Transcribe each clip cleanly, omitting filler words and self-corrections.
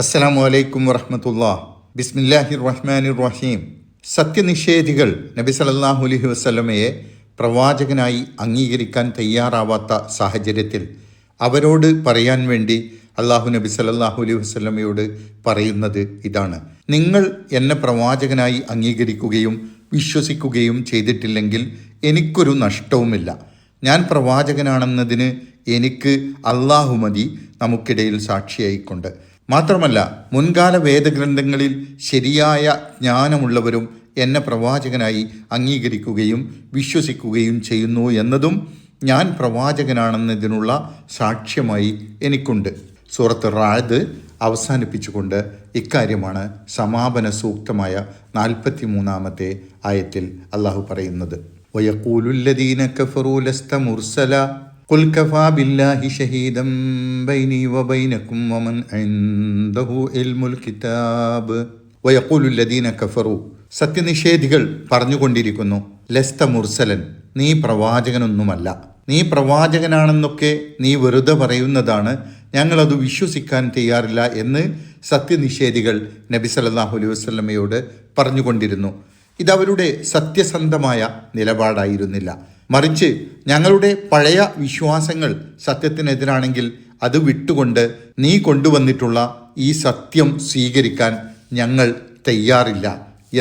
അസ്സലാമു അലൈക്കും വറഹ്മത്തുള്ളാഹി. ബിസ്മില്ലാഹിർ റഹ്മാനിർ റഹീം. സത്യനിഷേധികൾ നബി സല്ലല്ലാഹു അലൈഹി വസല്ലമയെ പ്രവാചകനായി അംഗീകരിക്കാൻ തയ്യാറാവാത്ത സാഹചര്യത്തിൽ അവരോട് പറയാൻ വേണ്ടി അള്ളാഹു നബി സല്ലല്ലാഹു അലൈഹി വസല്ലമയോട് പറയുന്നത് ഇതാണ്: നിങ്ങൾ എന്നെ പ്രവാചകനായി അംഗീകരിക്കുകയും വിശ്വസിക്കുകയും ചെയ്തിട്ടില്ലെങ്കിൽ എനിക്കൊരു നഷ്ടവുമില്ല. ഞാൻ പ്രവാചകനാണെന്നതിന് എനിക്ക് അള്ളാഹു മതി, നമുക്കിടയിൽ സാക്ഷിയായിക്കൊണ്ട്. മാത്രമല്ല, മുൻകാല വേദഗ്രന്ഥങ്ങളിൽ ശരിയായ ജ്ഞാനമുള്ളവരും എന്നെ പ്രവാചകനായി അംഗീകരിക്കുകയും വിശ്വസിക്കുകയും ചെയ്യുന്നു എന്നതും ഞാൻ പ്രവാചകനാണെന്നതിനുള്ള സാക്ഷ്യമായി എനിക്കുണ്ട്. സൂറത്ത് റാഅദ് അവസാനിപ്പിച്ചുകൊണ്ട് ഇക്കാര്യമാണ് സമാപന സൂക്തമായ 43-ാമത്തെ ആയത്തിൽ അള്ളാഹു പറയുന്നത്. വയഖൂലുല്ലദീന കഫറൂ ലസ്ത മുർസല ഖുൽ കഫാ ബില്ലാഹി ഷഹീദൻ ബൈനി വബൈനകും വമൻ ഇൻദഹു ഇൽമുൽ കിതാബ്. വയഖൂലുല്ലദീന കഫറൂ, സത്യനിഷേധികൾ പറഞ്ഞുകൊണ്ടിരിക്കുന്നു, ലസ്ത മുർസലൻ, നീ പ്രവാചകനൊന്നുമല്ല, നീ പ്രവാചകനാണെന്നൊക്കെ നീ വെറുതെ പറയുന്നതാണ്, ഞങ്ങളത് വിശ്വസിക്കാൻ തയ്യാറില്ല എന്ന് സത്യനിഷേധികൾ നബി സല്ലല്ലാഹു അലൈഹി വസല്ലമയോട് പറഞ്ഞുകൊണ്ടിരുന്നു. ഇതവരുടെ സത്യസന്ധമായ നിലപാടായിരുന്നില്ല. മറിച്ച് ഞങ്ങളുടെ പഴയ വിശ്വാസങ്ങൾ സത്യത്തിനെതിരാണെങ്കിൽ അത് വിട്ടുകൊണ്ട് നീ കൊണ്ടുവന്നിട്ടുള്ള ഈ സത്യം സ്വീകരിക്കാൻ ഞങ്ങൾ തയ്യാറില്ല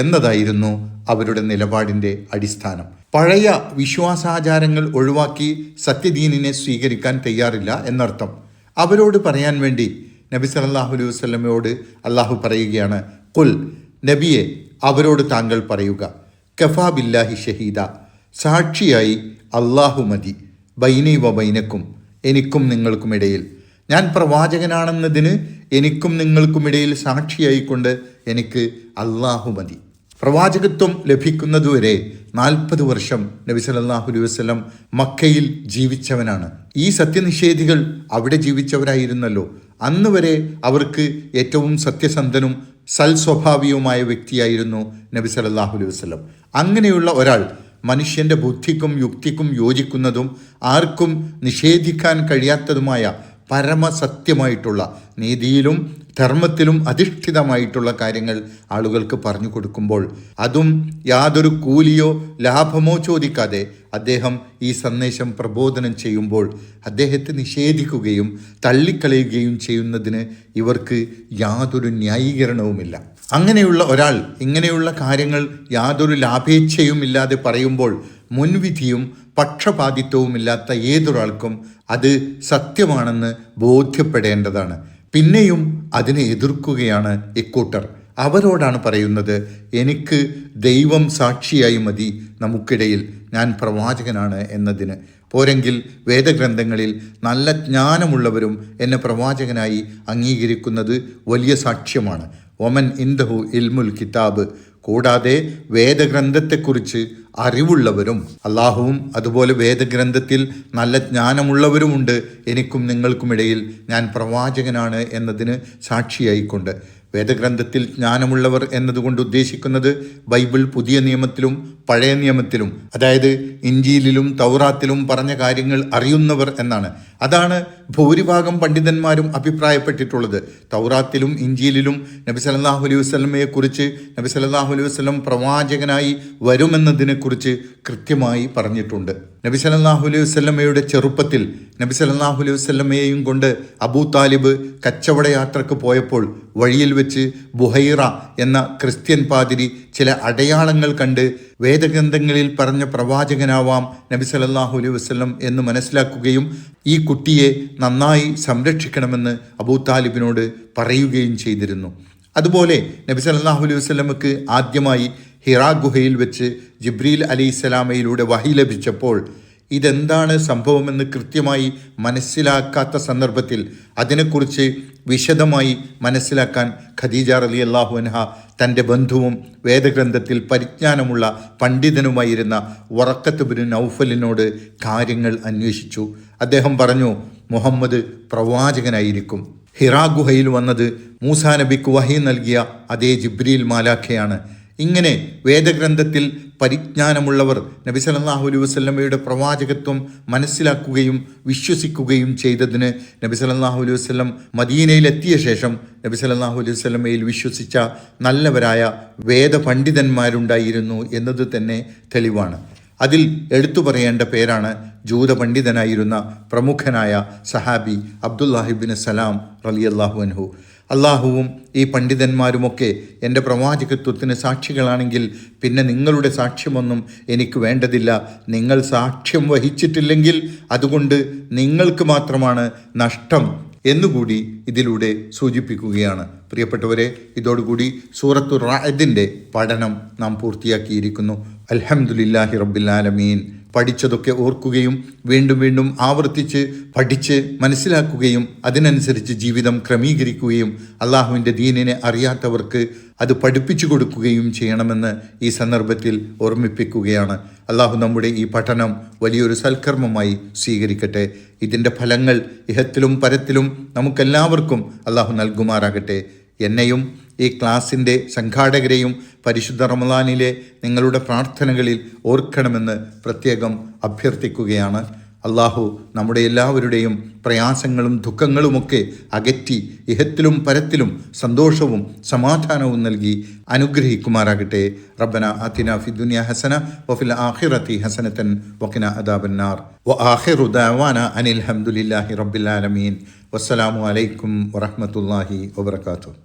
എന്നതായിരുന്നു അവരുടെ നിലപാടിൻ്റെ അടിസ്ഥാനം. പഴയ വിശ്വാസാചാരങ്ങൾ ഒഴിവാക്കി സത്യദീനിനെ സ്വീകരിക്കാൻ തയ്യാറില്ല എന്നർത്ഥം. അവരോട് പറയാൻ വേണ്ടി നബി സല്ലല്ലാഹു അലൈഹി വസല്ലമയോട് അള്ളാഹു പറയുകയാണ്: ഖുൽ, നബിയെ അവരോട് താങ്കൾ പറയുക, കഫാ ബില്ലാഹി ഷഹീദ, സാക്ഷിയായി അള്ളാഹു മതി, ബൈനി വ ബൈനക്കും, എനിക്കും നിങ്ങൾക്കുമിടയിൽ. ഞാൻ പ്രവാചകനാണെന്നതിന് എനിക്കും നിങ്ങൾക്കുമിടയിൽ സാക്ഷിയായിക്കൊണ്ട് എനിക്ക് അള്ളാഹു മതി. പ്രവാചകത്വം ലഭിക്കുന്നതുവരെ 40 വർഷം നബി സല്ലല്ലാഹു അലൈഹി വസല്ലം മക്കയിൽ ജീവിച്ചവനാണ്. ഈ സത്യനിഷേധികൾ അവിടെ ജീവിച്ചവരായിരുന്നല്ലോ. അന്ന് വരെ അവർക്ക് ഏറ്റവും സത്യസന്ധനും സൽസ്വഭാവിയുമായ വ്യക്തിയായിരുന്നു നബി സല്ലല്ലാഹു അലൈഹി വസല്ലം. അങ്ങനെയുള്ള ഒരാൾ മനുഷ്യൻ്റെ ബുദ്ധിക്കും യുക്തിക്കും യോജിക്കുന്നതും ആർക്കും നിഷേധിക്കാൻ കഴിയാത്തതുമായ പരമസത്യമായിട്ടുള്ള നീതിയിലും ധർമ്മത്തിലും അധിഷ്ഠിതമായിട്ടുള്ള കാര്യങ്ങൾ ആളുകൾക്ക് പറഞ്ഞു കൊടുക്കുമ്പോൾ, അതും യാതൊരു കൂലിയോ ലാഭമോ ചോദിക്കാതെ അദ്ദേഹം ഈ സന്ദേശം പ്രബോധനം ചെയ്യുമ്പോൾ അദ്ദേഹത്തെ നിഷേധിക്കുകയും തള്ളിക്കളയുകയും ചെയ്യുന്നതിന് ഇവർക്ക് യാതൊരു ന്യായീകരണവുമില്ല. അങ്ങനെയുള്ള ഒരാൾ ഇങ്ങനെയുള്ള കാര്യങ്ങൾ യാതൊരു ലാഭേച്ഛയും ഇല്ലാതെ പറയുമ്പോൾ മുൻവിധിയും പക്ഷപാതിത്വവുമില്ലാത്ത ഏതൊരാൾക്കും അത് സത്യമാണെന്ന് ബോധ്യപ്പെടേണ്ടതാണ്. പിന്നെയും അതിനെ എതിർക്കുകയാണ് ഇക്കൂട്ടർ. അവരോടാണ് പറയുന്നത്: എനിക്ക് ദൈവം സാക്ഷിയായി മതി, നമുക്കിടയിൽ ഞാൻ പ്രവാചകനാണ് എന്നതിന്. പോരെങ്കിൽ വേദഗ്രന്ഥങ്ങളിൽ നല്ല ജ്ഞാനമുള്ളവരും എന്നെ പ്രവാചകനായി അംഗീകരിക്കുന്നത് വലിയ സാക്ഷ്യമാണ്. ഒമൻ ഇൻദഹു ഇൽമുൽ കിതാബ്, കൂടാതെ വേദഗ്രന്ഥത്തെക്കുറിച്ച് അറിവുള്ളവരും അള്ളാഹുവും അതുപോലെ വേദഗ്രന്ഥത്തിൽ നല്ല ജ്ഞാനമുള്ളവരുമുണ്ട് എനിക്കും നിങ്ങൾക്കുമിടയിൽ ഞാൻ പ്രവാചകനാണ് എന്നതിന് സാക്ഷിയായിക്കൊണ്ട്. വേദഗ്രന്ഥത്തിൽ ജ്ഞാനമുള്ളവർ എന്നതുകൊണ്ട് ഉദ്ദേശിക്കുന്നത് ബൈബിൾ പുതിയ നിയമത്തിലും പഴയ നിയമത്തിലും, അതായത് ഇഞ്ചീലിലും തൗറാത്തിലും പറഞ്ഞ കാര്യങ്ങൾ അറിയുന്നവർ എന്നാണ്. അതാണ് ഭൂരിഭാഗം പണ്ഡിതന്മാരും അഭിപ്രായപ്പെട്ടിട്ടുള്ളത്. തൗറാത്തിലും ഇഞ്ചീലിലും നബി സല്ലല്ലാഹു അലൈഹി വസല്ലമയെക്കുറിച്ച് നബി സല്ലല്ലാഹു അലൈഹി വസല്ലം പ്രവാചകനായി വരുമെന്നതിനെക്കുറിച്ച് കൃത്യമായി പറഞ്ഞിട്ടുണ്ട്. നബി സല്ലല്ലാഹു അലൈഹി വസല്ലമയുടെ ചെറുപ്പത്തിൽ നബി സല്ലല്ലാഹു അലൈഹി വസല്ലമയെയും കൊണ്ട് അബൂ താലിബ് കച്ചവട യാത്രക്ക് പോയപ്പോൾ വഴിയിൽ വെച്ച് ബുഹൈറ എന്ന ക്രിസ്ത്യൻ പാതിരി ചില അടയാളങ്ങൾ കണ്ട് വേദഗ്രന്ഥങ്ങളിൽ പറഞ്ഞ പ്രവാചകനാവാം നബി സല്ലല്ലാഹു അലൈഹി വസല്ലം എന്ന് മനസ്സിലാക്കുകയും ഈ കുട്ടിയെ നന്നായി സംരക്ഷിക്കണമെന്ന് അബൂ താലിബിനോട് പറയുകയും ചെയ്തിരുന്നു. അതുപോലെ നബി സല്ലല്ലാഹു അലൈഹി വസല്ലമക്ക് ആദ്യമായി ഹിറാ ഗുഹയിൽ വെച്ച് ജിബ്രീൽ അലൈഹിസ്സലാമയിലൂടെ വഹി ലഭിച്ചപ്പോൾ ഇതെന്താണ് സംഭവമെന്ന് കൃത്യമായി മനസ്സിലാക്കാത്ത സന്ദർഭത്തിൽ അതിനെക്കുറിച്ച് വിശദമായി മനസ്സിലാക്കാൻ ഖദീജ റളിയല്ലാഹു അൻഹ തൻ്റെ ബന്ധുവും വേദഗ്രന്ഥത്തിൽ പരിജ്ഞാനമുള്ള പണ്ഡിതനുമായിരുന്ന വറഖത്ത് ഇബ്നു നൗഫലിനോട് കാര്യങ്ങൾ അന്വേഷിച്ചു. അദ്ദേഹം പറഞ്ഞു, മുഹമ്മദ് പ്രവാചകനായിരിക്കും. ഹിറാ ഗുഹയിൽ വന്നത് മൂസാ നബിക്ക് വഹി നൽകിയ അതേ ജിബ്രീൽ മാലാഖയാണ്. ഇങ്ങനെ വേദഗ്രന്ഥത്തിൽ പരിജ്ഞാനമുള്ളവർ നബി സല്ലല്ലാഹു അലൈഹി വസല്ലമയുടെ പ്രവാചകത്വം മനസ്സിലാക്കുകയും വിശ്വസിക്കുകയും ചെയ്തതിന് നബി സല്ലല്ലാഹു അലൈഹി വസല്ലം മദീനയിലെത്തിയ ശേഷം നബി സല്ലല്ലാഹു അലൈഹി വസല്ലമയിൽ വിശ്വസിച്ച നല്ലവരായ വേദപണ്ഡിതന്മാരുണ്ടായിരുന്നു എന്നത് തന്നെ തെളിവാണ്. അതിൽ എടുത്തു പറയേണ്ട പേരാണ് ജൂത പണ്ഡിതനായിരുന്ന പ്രമുഖനായ സഹാബി അബ്ദുല്ലാഹിബ്നു സലാം റളിയല്ലാഹു അൻഹു. അള്ളാഹുവും ഈ പണ്ഡിതന്മാരുമൊക്കെ എൻ്റെ പ്രവാചകത്വത്തിന് സാക്ഷികളാണെങ്കിൽ പിന്നെ നിങ്ങളുടെ സാക്ഷ്യമൊന്നും എനിക്ക് വേണ്ടതില്ല. നിങ്ങൾ സാക്ഷ്യം വഹിച്ചിട്ടില്ലെങ്കിൽ അതുകൊണ്ട് നിങ്ങൾക്ക് മാത്രമാണ് നഷ്ടം എന്നുകൂടി ഇതിലൂടെ സൂചിപ്പിക്കുകയാണ്. പ്രിയപ്പെട്ടവരെ, ഇതോടുകൂടി സൂറത്തുർ റഅദിൻ്റെ പഠനം നാം പൂർത്തിയാക്കിയിരിക്കുന്നു. അൽഹംദുലില്ലാഹി റബ്ബിൽ ആലമീൻ. പഠിച്ചതൊക്കെ ഓർക്കുകയും വീണ്ടും വീണ്ടും ആവർത്തിച്ച് പഠിച്ച് മനസ്സിലാക്കുകയും അതിനനുസരിച്ച് ജീവിതം ക്രമീകരിക്കുകയും അള്ളാഹുവിൻ്റെ ദീനിനെ അറിയാത്തവർക്ക് അത് പഠിപ്പിച്ചു കൊടുക്കുകയും ചെയ്യണമെന്ന് ഈ സന്ദർഭത്തിൽ ഓർമ്മിപ്പിക്കുകയാണ്. അള്ളാഹു നമ്മുടെ ഈ പഠനം വലിയൊരു സൽക്കർമ്മമായി സ്വീകരിക്കട്ടെ. ഇതിൻ്റെ ഫലങ്ങൾ ഇഹത്തിലും പരത്തിലും നമുക്കെല്ലാവർക്കും അള്ളാഹു നൽകുമാറാകട്ടെ. എന്നെയും ഈ ക്ലാസിൻ്റെ സംഘാടകരെയും പരിശുദ്ധ റമളാനിലെ നിങ്ങളുടെ പ്രാർത്ഥനകളിൽ ഓർക്കണമെന്ന് പ്രത്യേകം അഭ്യർത്ഥിക്കുകയാണ്. അള്ളാഹു നമ്മുടെ എല്ലാവരുടെയും പ്രയാസങ്ങളും ദുഃഖങ്ങളുമൊക്കെ അകറ്റി ഇഹത്തിലും പരത്തിലും സന്തോഷവും സമാധാനവും നൽകി അനുഗ്രഹിക്കുമാറാകട്ടെ. റബ്ബന ആതിനാ ഫിദ്ദുനിയ ഹസന വഫിൽ ആഖിറതി ഹസനതൻ വഖിന അദാബന്നാർ. വആഖിറു ദഅവാനാ അനിൽ ഹംദുലില്ലാഹി റബ്ബിൽ ആലമീൻ. വസ്സലാമു അലൈക്കും വറഹ്മത്തുള്ളാഹി വബറകാതുഹു.